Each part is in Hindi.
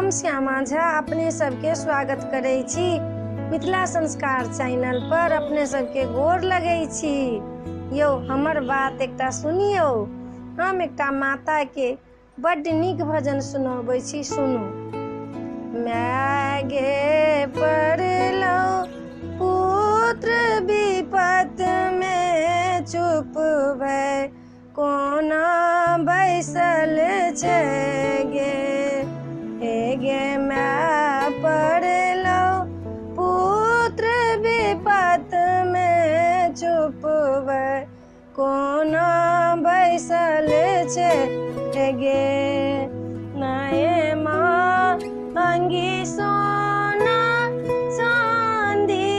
हम श्यामा झा अपने सबके स्वागत करै छी मिथिला संस्कार चैनल पर। अपने सबके गोर लगै छी। यौ हमर बात एकटा सुनियौ। हम एकटा माता के बड्ड नीक भजन सुनाबै छी, सुनू। माय गे पड़लौ पुत्र विपत में, चुप भय कोना बैसल छै गे। हे गे माय पड़लौ पुत्र विपत में, चुप भय कोना बैसल छै गे। नये मांगी सोना चांदी,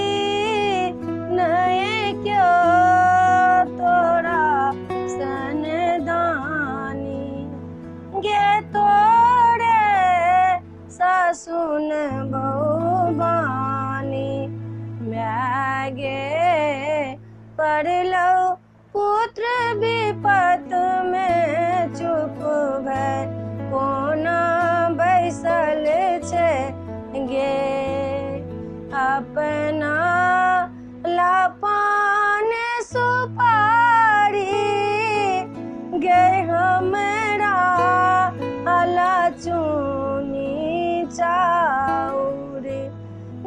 नये क्यों तोरा सन दानी गे। तोरे सासुन बहुबानी, माय गे पड़लौ पुत्र विपत में, चुप भय कोना बैसल छै गे। अपना लापान सुपारी गे, हमरा अला चूनी चाउर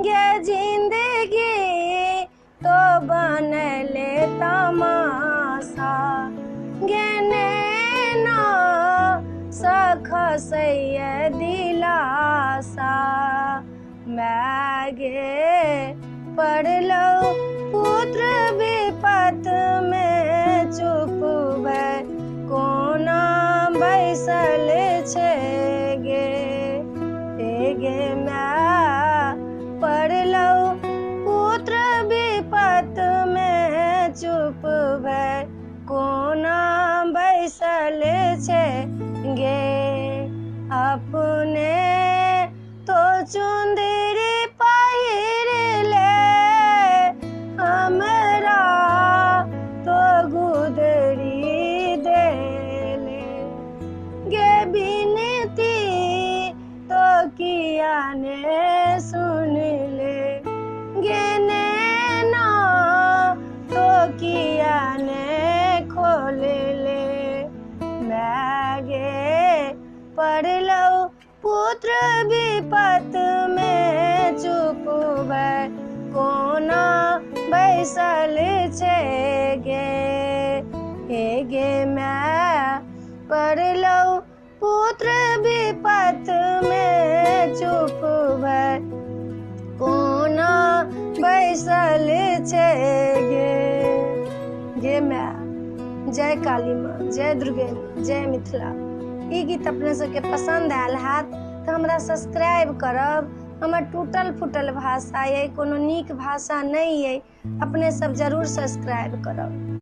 गे। जिंदगी तो बनले तमाशा गे, नैना सखसैया दिलासा। माय गे पड़लौ पुत्र विपत में, चुप भय कोना बैसल छै गे। हे गे माय पड़लौ पुत्र विपत में, चुप भय कोना बैसल छै गे। अपने तो चुंदरी पहिर ले, हमरा तो गुदरी देले गे। बिनती तो किया ने सुन ले गे, नैना तो किया ने खोल ले। माय गे पड़लौ पुत्र विपत में, चुप भय कोना बैसल छै गे। हे गे माय पड़लौ पुत्र विपत में, चुप भय कोना बैसल छै गे माय। जय काली माँ, जय दुर्गे माँ, जय मिथिला। ई गीत अपने सबके पसंद आयल हैत तऽ हमरा सब्सक्राइब करब। हमर टूटल फूटल भाषा अइ, कोनो नीक भाषा नहि अइ, अपने सब जरूर सब्सक्राइब करब।